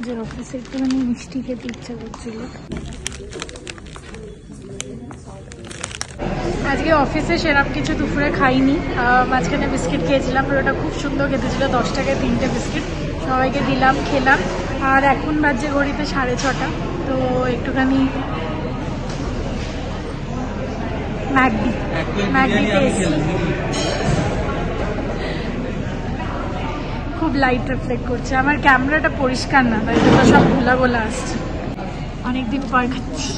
যে অফিসে একটুখানি মিষ্টি খেতে ইচ্ছা করছিল। আজকে অফিসে সেরকম কিছু দুপুরে খাইনি, মাঝখানে বিস্কিট খেয়েছিলাম, ওটা খুব সুন্দর খেতে ছিল, 10 টাকায় 3টে বিস্কিট সবাইকে দিলাম, খেলাম। আর এখন বাজে ঘড়িতে 6:30, তো একটুখানি ম্যাকডিতে এসেছি। খুব লাইট রিফ্লেক্ট করছে, আমার ক্যামেরাটা পরিষ্কার না, তাই জন্য সব গোলা গোলা আসছে। অনেকদিন পর খাচ্ছি।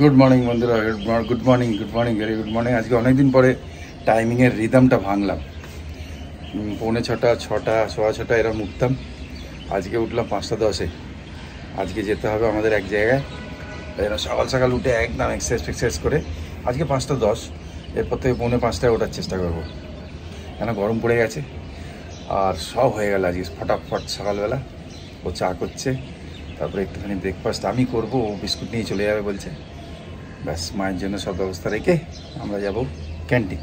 গুড মর্নিং বন্ধুরা, good morning, very good morning. আজকে অনেকদিন পরে টাইমিংয়ের রিদমটা ভাঙলাম। 5:45, 6টা, 6:15 এরকম উঠতাম, আজকে উঠলাম 5:10-এ। আজকে যেতে হবে আমাদের এক জায়গায়, তাই জন্য সকাল সকাল উঠে একদম এক্সারসাইজ করে আজকে 5:10, এরপর থেকে 4:45টায় ওঠার চেষ্টা করবো, কেন গরম পড়ে গেছে। আর সব হয়ে গেল আজকে ফটাফট। সকালবেলা ও চা করছে, তারপরে একটুখানি ব্রেকফাস্ট আমি করবো, ও বিস্কুট নিয়ে চলে যাবে বলছে। ব্যাস, মায়ের জন্য সব ব্যবস্থা রেখে আমরা যাব ক্যান্টিন,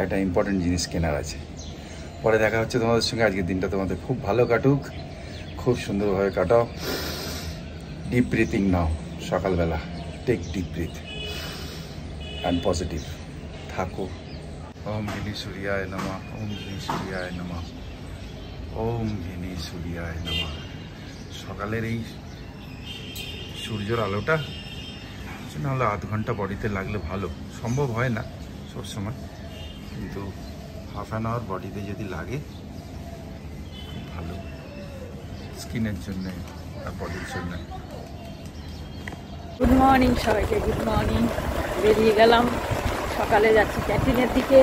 একটা ইম্পর্টেন্ট জিনিস কেনার আছে। পরে দেখা হচ্ছে তোমাদের সঙ্গে। আজকের দিনটা তোমাদের খুব ভালো কাটুক, খুব সুন্দরভাবে কাটাও। ডিপ ব্রিথিং নাও সকালবেলা, take deep breath and positive থাকো। ওম ঘিনি সূর্যায় নমঃ, ওম ঘিনি সূর্যায় নমঃ, ওম ঘিনি সূর্যায় নমঃ। সকালের এই সূর্যের আলোটা নাহলে আধ ঘন্টা বডিতে লাগলে ভালো, সম্ভব হয় না সবসময়, কিন্তু হাফ অ্যান আওয়ার বডিতে যদি লাগে খুব ভালো স্কিনের জন্য আর বডির জন্য। গুড মর্নিং সবাইকে, গুড মর্নিং। বেরিয়ে গেলাম, সকালে যাচ্ছি ক্যান্টিনের দিকে।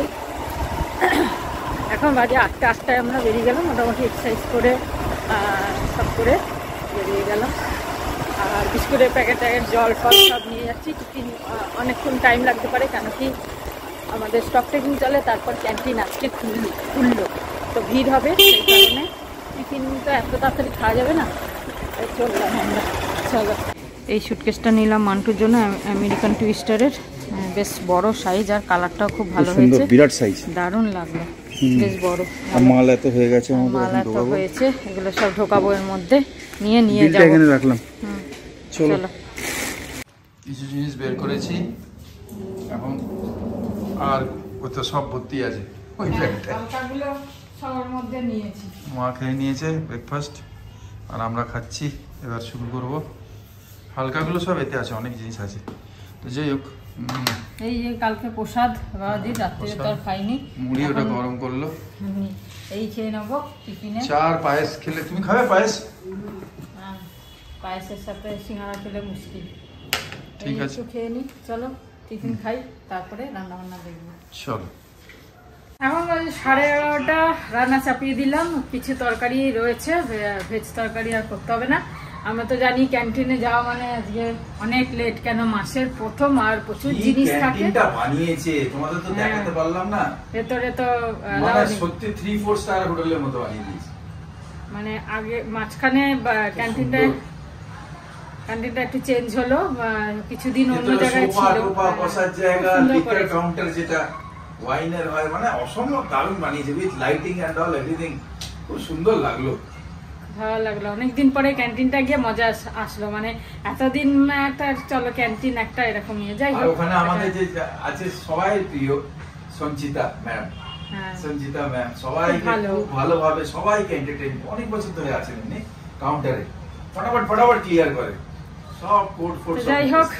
এখন বাজে 8টায় আমরা বেরিয়ে গেলাম, মোটামুটি এক্সারসাইজ করে সব করে বেরিয়ে গেলাম। আর বিস্কুটের প্যাকেট জল ফল সব নিয়ে যাচ্ছি। টিফিন অনেকক্ষণ টাইম লাগতে পারে, কেন কি আমাদের স্টক টেকিং চলে, তারপর ক্যান্টিন আজকে খুললো, তো ভিড় হবে, সেই কারণে টিফিন তো এত তাড়াতাড়ি খাওয়া যাবে না, চললাম আমরা। চলো, এই সুটকেসটা নিলাম মান্টুর জন্য, আমেরিকান টুইস্টারের, বেশ বড় সাইজ, আর কালারটাও খুব ভালো হয়েছে, বিরাট সাইজ, দারুণ লাগলো, বেশ বড়। মাল এত হয়ে গেছে, মাল এত হয়েছে, এগুলো সব ঢোকাবো এর মধ্যে, নিয়ে যাবো। এখানে রাখলাম। চলো, কিছু জিনিস বের করেছি এখন, আর কোথাও সব ভর্তি আছে ওই ব্যাগটা। হালকাগুলো সবার মধ্যে নিয়েছি, মা খেয়ে নিয়েছে ব্রেকফাস্ট, আর আমরা খাচ্ছি। এবার শুরু করবো। হালকাগুলো সব এতে আছে, অনেক জিনিস আছে, তো যাই হোক। এই যে কালকে প্রসাদ বাবাজি, রাত্রে তো আর খাইনি, মুড়ি ওটা গরম করলো, এই খেয়ে নেবো টিফিনে। চার পায়েস খেলে, তুমি খাবে পায়েস? পায়েসের সাথে সিঙ্গারা খেলে মুশকিল, ঠিক আছে, একটু খেয়ে নি। চলো টিফিন খাই, তারপরে রান্না বান্না দেখবো। চলো। এখন বাজে 11:30, রান্না চাপিয়ে দিলাম, কিছু তরকারি রয়েছে, ভেজ তরকারি আর করতে হবে না। আমরা তো জানি ক্যান্টিনে যাওয়া মানে আজকে অনেক লেট, কেন মাসের প্রথম, আর প্রচুর জিনিস থাকে। বানিয়েছে তোমাদের তো দেখাতে পারলাম না, ভেতরে তো মানে সত্যি 3-4 স্টার হোটেলের মতো বানিয়ে দিয়েছে। মানে আগে মাঝখানে ক্যান্টিনটা একটু চেঞ্জ হলো, কিছুদিন অন্য জায়গায় ছিল, বসার জায়গা, লিকার কাউন্টার যেটা ওয়াইনের হয়, মানে অসম্ভব দারুণ বানিয়েছে, with lighting and all everything, খুব সুন্দর লাগলো, ভালো লাগলো। অনেকদিন পরে ক্যান্টিনটা গিয়ে মজা আসলো, মানে এতদিন একটা চলো ক্যান্টিন একটা এরকম নিয়ে যাই। ওখানে আমাদের যে আছে সবাই প্রিয় সঞ্চিতা ম্যাম, সঞ্চিতা ম্যাম সবাই ভালোভাবে সবাইকে এন্টারটেইন, অনেক বছর ধরে আছেন এমনি কাউন্টারে, ফটাফট ক্লিয়ার করে সব কোড ফোড। যাই হোক,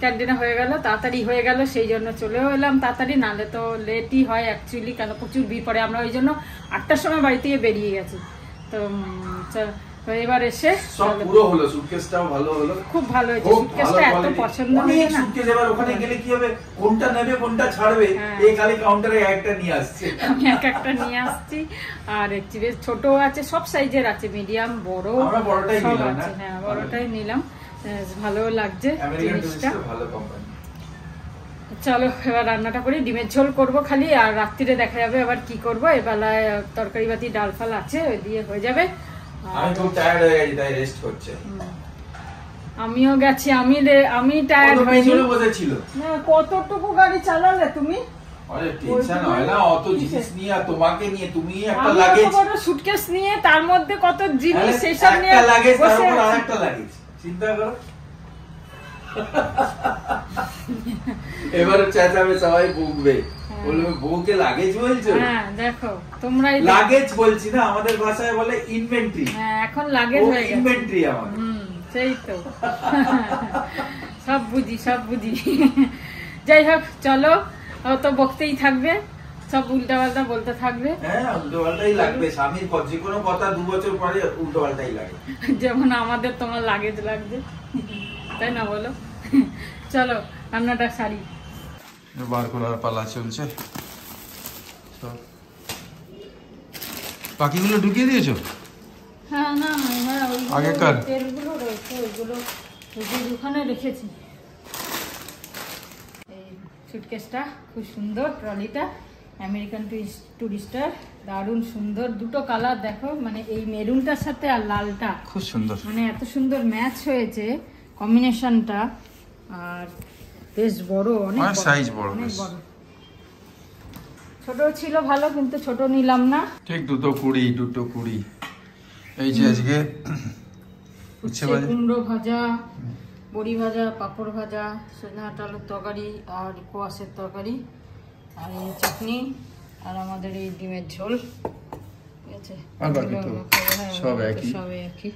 ক্যান্টিনে হয়ে গেল, তাড়াতাড়ি হয়ে গেল, সেই জন্য চলেও এলাম তাড়াতাড়ি, নাহলে তো লেটই হয় অ্যাকচুয়ালি, কেন প্রচুর ভিড় পড়ে। আমরা ওই জন্য 8টার সময় বাড়ি থেকে বেরিয়ে গেছি, তো এবার এসে সব পুরো হলো, সুটকেসটাও ভালো হলো, খুব ভালো হয়েছে, সুটকেসটা এত পছন্দ হয়েছে না। সুটকেস এবার ওখানে গেলে কি হবে, কোনটা নেবে কোনটা ছাড়বে, এই খালি কাউন্টারে একটা নিয়ে আসছে, আমি একটা নিয়ে আসছি। আর একচুয়ালি ছোট আছে, সব সাইজের আছে, মিডিয়াম বড় সব আছে। হ্যাঁ, বড়টাই নিলাম, ভালো লাগছে জিনিসটা। চলো এবার রান্নাটা করি, ডিমের ঝোল করব খালি, আর রাত্রিরে দেখা যাবে আবার কি করব। এবেলায় তরকারি বাতি ডাল ফাল আছে, ওই দিয়ে হয়ে যাবে। আমি খুব টায়ার্ড হয়ে গেছি, তাই রেস্ট করছে। আমিও গেছি, আমি টায়ার্ড হয়ে বসেছিল। না, কতটুকু গাড়ি চালালে তুমি? আরে টেনশন হয় না অত জিনিস নিয়ে, আর তোমাকে নিয়ে, তুমি একটা আমি লাগেজ, এত বড় সুটকেস নিয়ে তার মধ্যে কত জিনিস সেসব নিয়ে একটা লাগেজ তার বসে উপর আছি। আরেকটা লাগেজ, চিন্তা করো। এবারে চেঁচাবে সবাই, বকবে, বলবে বউকে লাগেজ বলছো। হ্যাঁ দেখো তোমরাই লাগেজ বলছি না, আমাদের ভাষায় বলে ইনভেন্টরি। হ্যাঁ এখন লাগেজ হয়ে গেছে ইনভেন্টরি আমার। সেই তো সব বুঝি সব বুঝি। যাই হোক চলো, ও তো বকতেই থাকবে, সব উল্টা পাল্টা বলতে থাকবে। হ্যাঁ উল্টো পাল্টাই লাগবে, স্বামীর যে কোনো কথা 2 বছর পরে উল্টো পাল্টাই লাগে। যেমন আমাদের তোমার লাগেজ লাগবে, তাই না বলো? চলো রান্নাটা সারি। বার করার পালা চলছে। বাকিগুলো ঢুকিয়ে দিয়েছো? হ্যাঁ না আগেকার তেলগুলো রয়েছে, ওইগুলো ওখানে রেখেছি। এই সুটকেসটা খুব সুন্দর, ট্রলিটা আমেরিকান টুরিস্টার, দারুণ সুন্দর, দুটো কালার দেখো, মানে এই মেরুনটার সাথে আর লালটা খুব সুন্দর, মানে এত সুন্দর ম্যাচ হয়েছে কম্বিনেশনটা। আর বেশ বড়, অনেক সাইজ বড়, অনেক বড়। ছোট ছিল ভালো, কিন্তু ছোট নিলাম না। ঠিক 220। এই যে আজকে উচ্ছে ভাজা, কুমড়ো ভাজা, বড়ি ভাজা, পাঁপড় ভাজা, সজনা আলুর তরকারি আর কোয়াশের তরকারি, আর এই চাটনি, আর আমাদের এই ডিমের ঝোল। ঠিক আছে, আর বাকি তো সব একই। সব একই।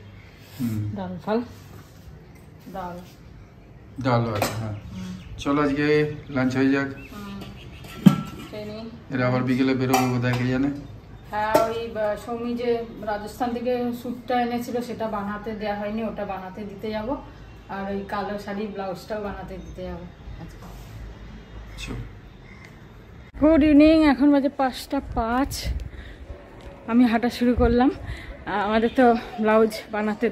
ডাল ফাল, ডাল আছে। হ্যাঁ চলো আজকে লাঞ্চ হয়ে যাক, এরা আবার বিকেলে বেরোবে বোধহয়, কে জানে। হ্যাঁ ওই সৌমি যে রাজস্থান থেকে স্যুটটা এনেছিল সেটা বানাতে দেওয়া হয়নি, ওটা বানাতে দিতে যাব। আর ওই কালো শাড়ি ব্লাউজটাও বানাতে দিতে যাবো। গুড ইভিনিং, এখন বাজে 5:05। আমি হাঁটা শুরু করলাম। আমাদের তো ব্লাউজ বানাতে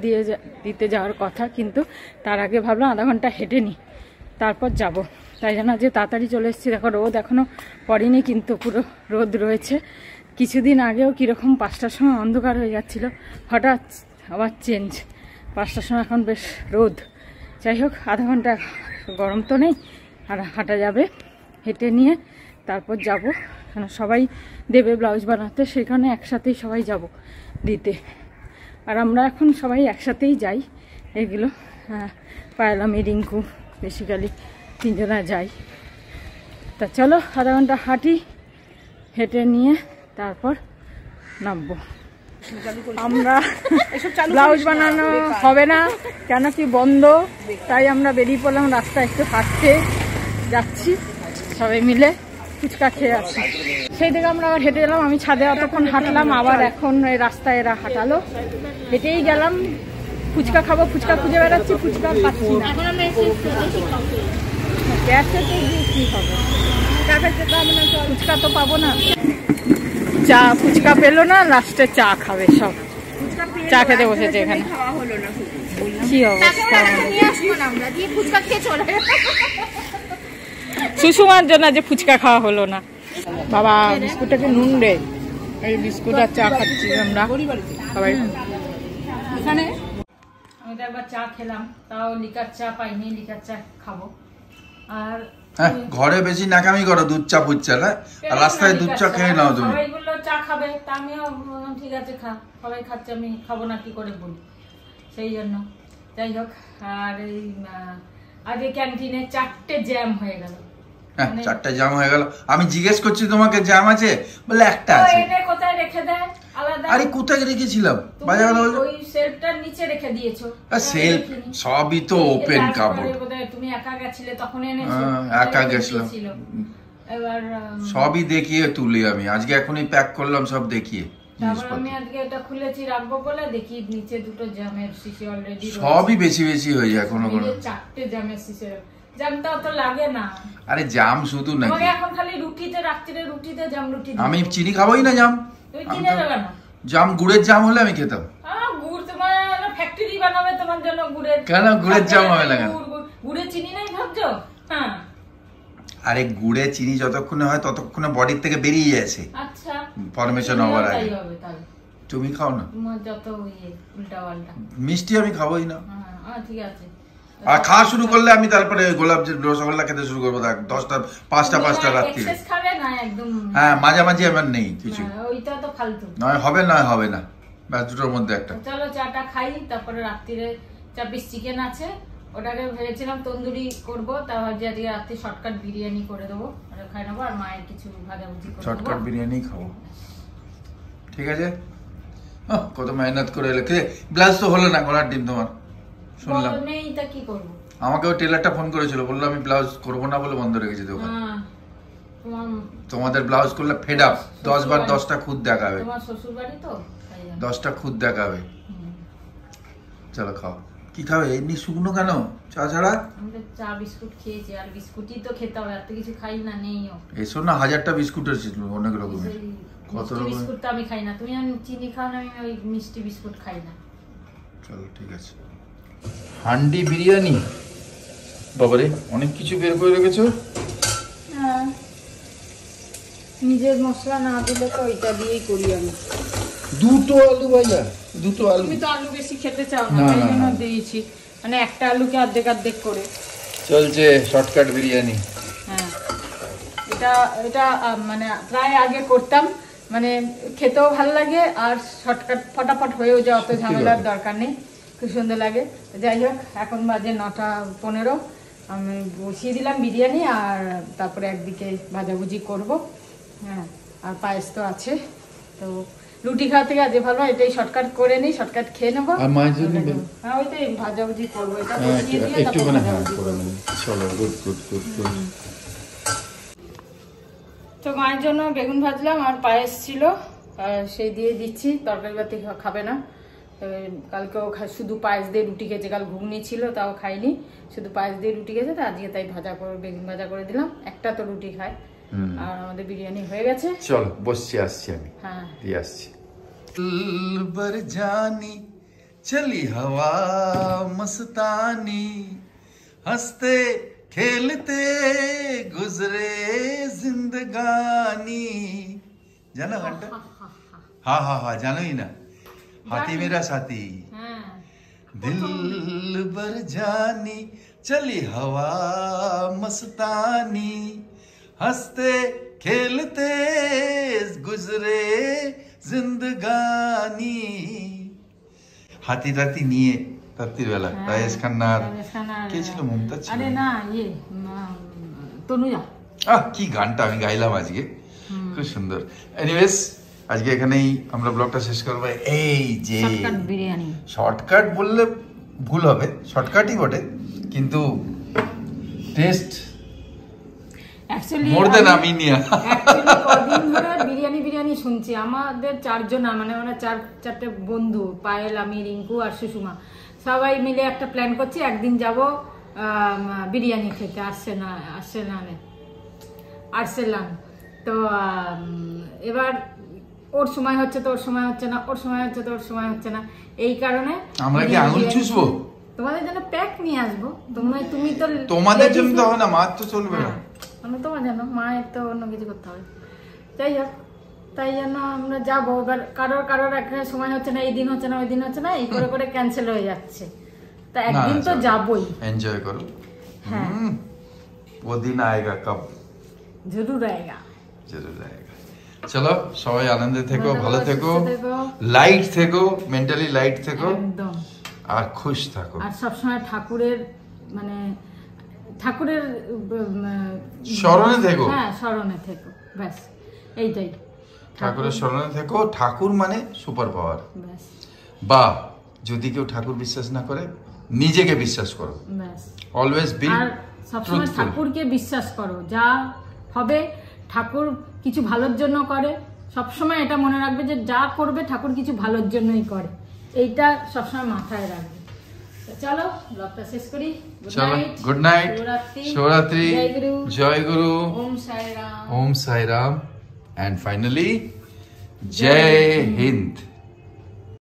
দিতে যাওয়ার কথা, কিন্তু তার আগে ভাবলাম আধা ঘন্টা হেঁটে নিই, তারপর যাব। তাই জন্য যে তাড়াতাড়ি চলে এসেছি। দেখো রোদ এখনও পড়েনি, কিন্তু পুরো রোদ রয়েছে। কিছুদিন আগেও কীরকম 5টার সময় অন্ধকার হয়ে যাচ্ছিল, হঠাৎ আবার চেঞ্জ, 5টার সময় এখন বেশ রোদ। যাই হোক আধা ঘন্টা, গরম তো নেই, আর হাঁটা যাবে। হেঁটে নিয়ে তারপর যাব, কেন সবাই দেবে ব্লাউজ বানাতে, সেখানে একসাথেই সবাই যাব দিতে। আর আমরা এখন সবাই একসাথেই যাই এগুলো, পায়লা, রিঙ্কু, বেসিক্যালি 3 জনা যাই। তা চলো আধা ঘন্টা হাঁটি, হেঁটে নিয়ে তারপর নামবো। আমরা ব্লাউজ বানানো হবে না, কেন কি বন্ধ, তাই আমরা বেরিয়ে পড়লাম রাস্তায় একটু হাঁটতে যাচ্ছি, সবাই মিলে ফুচকা খেয়ে আসি। সেই থেকে আমরা আবার হেঁটে গেলাম, আমি ছাদে অতক্ষণ হাঁটলাম, আবার এখন এই রাস্তায় এরা হাঁটালো, হেঁটেই গেলাম। ফুচকা খাবো, ফুচকা খুঁজে বেড়াচ্ছি, ফুচকা পাচ্ছি না। ক্যাফেতে গিয়ে কি হবে, ক্যাফেতে তো আমরা ফুচকা তো পাবো না। চা, ফুচকা পেলো না, লাস্টে চা খাবে সব, চা খেতে বসেছে এখানে। কি অবস্থা, সুষমার জন্য যে ফুচকা খাওয়া হলো না। বাবা বিস্কুটটাকে নুন রে, এই বিস্কুট আর চা খাচ্ছি আমরা সবাই। এখানে আমি তো একবার চা খেলাম, তাও লিকার চা পাইনি, লিকার চা খাবো। আর ঘরে বেশি নাকামি করো, দুধ চা ফুচ্চা না, আর রাস্তায় দুধ চা খেয়ে নাও তুমি। সবাই বললো চা খাবে, তা আমিও ঠিক আছে খা, সবাই খাচ্ছে, আমি খাবো না কি করে বলি, সেই জন্য। যাই হোক, আর এই আজ ক্যান্টিনে 4টে জ্যাম হয়ে গেল। 4টে জ্যাম হয়ে গেল, আমি জিজ্ঞেস করছি তোমাকে জ্যাম আছে, বলে একটা আছে। এটা কোথায় রেখে দেয় আলাদা? আরে কোথায় রেখেছিলাম, বাজে কথা বলছো। ওই সেলফটার নিচে রেখে দিয়েছো। সেলফ সবই তো ওপেন কাপড়। তুমি একা গেছিলে তখন এনেছো? একা গেছিলাম, এবার সবই দেখিয়ে তুলি আমি আজকে, এখনই প্যাক করলাম সব দেখিয়ে। তারপর আমি আজকে এটা খুলেছি রাখবো বলে, দেখি নিচে 2টো জ্যামের শিশি অলরেডি, সবই বেশি বেশি হয়ে যায় কোনো কোনো। 4টে জ্যামের শিশি, জ্যামটা তো লাগে না। আরে জাম শুধু নাকি, তোমাকে এখন খালি রুটিতে রাত্রিরে রুটিতে জাম রুটি দিই। আমি চিনি খাবোই না জাম, তুমি চিনি দেবে না? জাম গুড়ের জাম হলে আমি খেতাম। গুড় তোমার ফ্যাক্টরি বানাবে তোমার জন্য গুড়ের। কেন গুড়ের জাম হবে না কেন? গুড়ে চিনি নাই ভাবছো? হ্যাঁ আরে গুড়ে চিনি যতক্ষণে হয় ততক্ষণে বডির থেকে বেরিয়ে যাচ্ছে। আচ্ছা ফরমেশন হওয়ার আগে। তাই হবে তাহলে। তুমি খাও না? তোমার যত উল্টা পাল্টা। মিষ্টি আমি খাবোই না। হ্যাঁ ঠিক আছে, আর খাওয়া শুরু করলে আমি তারপরে গোলাপ রসগোল্লা খেতে শুরু করবো। দেখ 10টা 5টা রাত্রি খাবে না একদম। হ্যাঁ মাঝামাঝি আমার নেই কিছু, ওইটা তো ফালতু। নয় হবে নয় হবে না, ব্যাস দুটোর মধ্যে একটা। চলো চাটা খাই, তারপরে রাত্রিরে 4 পিস চিকেন আছে, ওটাকে ভেবেছিলাম তন্দুরি করবো, তা ভাবছি আজকে রাত্রে শর্টকাট বিরিয়ানি করে দেবো, ওটা খাই নেবো, আর মায়ের কিছু ভাজাভুজি করে দেবো। শর্টকাট বিরিয়ানি খাবো, ঠিক আছে। কত মেহনত করে এলে। ব্লাউজ তো হলো না গলার ডিম তোমার, শুনলাম। নেইটা কি করবো? আমাকেও টেলারটা ফোন করেছিল, বললো আমি ব্লাউজ করবো না বলে বন্ধ রেখেছি দোকান। তোমাদের ব্লাউজ করলে ফেড আপ, 10 বার 10টা খুদ দেখাবে। তোমার শ্বশুর বাড়ি তো 10টা খুদ দেখাবে। চলো খাও। কি খাবে এমনি শুকনো কেন, চা ছাড়া? আমি তো চা বিস্কুট খেয়েছি, আর বিস্কুটই তো খেতে হবে, আর তো কিছু খাই না, নেইও। এসো না, 1000টা বিস্কুট ছিল অনেক রকমের। কত রকমের বিস্কুট তো আমি খাই না, তুমি চিনি খাও না, আমি ওই মিষ্টি বিস্কুট খাই না। চলো ঠিক আছে। হান্ডি বিরিয়ানি, বাবারে অনেক কিছু বের করে রেখেছো। হ্যাঁ, নিজের মশলা না দিলে তো ওইটা দিয়েই করি আমি। 2টো আলু ভাজা, 2টো আলু। তুমি তো আলু বেশি খেতে চাও না, তাই জন্য দিয়েছি, মানে একটা আলুকে অর্ধেক অর্ধেক করে। চলছে শর্টকাট বিরিয়ানি। হ্যাঁ, এটা এটা মানে প্রায় আগে করতাম, মানে খেতেও ভালো লাগে, আর শর্টকাট ফটাফট হয়েও যায়, অত ঝামেলার দরকার নেই, খুব সুন্দর লাগে। যাই হোক, এখন বাজে 9:15, আমি বসিয়ে দিলাম বিরিয়ানি, আর তারপরে একদিকে ভাজাভুজি করব। হ্যাঁ, আর পায়েস তো আছে, তো রুটি খাওয়া থেকে আজ ভালো এটাই শর্টকাট করে নিই, শর্টকাট খেয়ে নেবো। আর মায়ের জন্য হ্যাঁ, ওইটাই ভাজাভুজি করবো, এটা বসিয়ে দিয়ে একটু তারপর মানে ভাজাভুজি করবো। চলো গুড গুড গুড গুড। তো মায়ের জন্য বেগুন ভাজলাম, আর পায়েস ছিল, সেই দিয়ে দিচ্ছি। তরকারি বাতি খাবে না, কালকেও শুধু পায়েস দিয়ে রুটি খেয়েছে, কাল ঘুগনি ছিল তাও খাইনি, শুধু পায়েস দিয়ে রুটি খেয়েছে, তো আজকে তাই ভাজা করে বেগুন ভাজা করে দিলাম, একটা তো রুটি খায়। আর আমাদের বিরিয়ানি হয়ে গেছে। চলো বসছি, আসছি আমি। হ্যাঁ, দিয়ে আসছি। দিলবার জানি চলি হাওয়া মস্তানি, হসতে খেলতে গুজরে জিন্দগানি। জানো গানটা? হ্যাঁ হ্যাঁ হ্যাঁ, জানোই না? হাতি মেরা সাথী। দিলবার জানি চলি হাওয়া মস্তানি, हंसते खेलते गुजरे जिंदगानी। হাতি টাতি নিয়ে রাত্রির বেলা রাজেশ খান্নার কে ছিল, মুমতাজ ছিল? আরে না, তনুজা। কি গানটা আমি গাইলাম আজকে, খুব সুন্দর। এনিওয়েজ, আজকে এখানেই আমরা ব্লগটা শেষ করবো। এই যে বিরিয়ানি শর্টকাট বললে ভুল হবে, শর্টকাটই বটে, কিন্তু টেস্ট বিরিয়ানি শুনছি। আমাদের 4 জন, মানে আমরা 4-4টে বন্ধু, পায়েল, আমি, রিঙ্কু আর সুষমা, সবাই মিলে একটা প্ল্যান করছি, একদিন যাব বিরিয়ানি খেতে আর্সেলান। তো এবার ওর সময় হচ্ছে তো ওর সময় হচ্ছে না, ওর সময় হচ্ছে তো ওর সময় হচ্ছে না, এই কারণে আমরা কি আঙুল চুষবো? তোমাদের জন্য প্যাক নিয়ে আসবো। তুমি তো তোমাদের জন্য তো হয় না, মার তো চলবে না। তোমার জানো, মায়ের তো অন্য কিছু করতে হবে। যাই হোক, তাই জন্য আমরা যাবো। এবার কারোর একটা সময় হচ্ছে না, এই দিন হচ্ছে না, ওই দিন হচ্ছে না, এই করে করে ক্যান্সেল হয়ে যাচ্ছে। তা একদিন তো যাবোই, এনজয় করো। হ্যাঁ, वो दिन आएगा कब? जरूर आएगा। চলো সবাই আনন্দে থেকো, ভালো থেকো, লাইট থেকো, মেন্টালি লাইট থেকো, একদম, আর খুশ থাকো, আর সবসময় ঠাকুরের স্মরণে থেকো। হ্যাঁ, স্মরণে থেকো, ব্যাস এইটাই। ঠাকুরের স্মরণে থেকো। ঠাকুর মানে সুপার পাওয়ার। বা যদি কেউ ঠাকুর বিশ্বাস না করে, নিজেকে বিশ্বাস করো। অলওয়েজ বি সবসময় ঠাকুরকে বিশ্বাস করো, যা হবে ঠাকুর কিছু ভালোর জন্য করে। সবসময় এটা মনে রাখবে যে যা করবে ঠাকুর কিছু ভালোর জন্যই করে, এইটা সবসময় মাথায় রাখবে। চলো ব্লগটা শেষ করি। Good night, Shivratri, Joy Guru, Om Sai Ram, and finally, Jai Hind.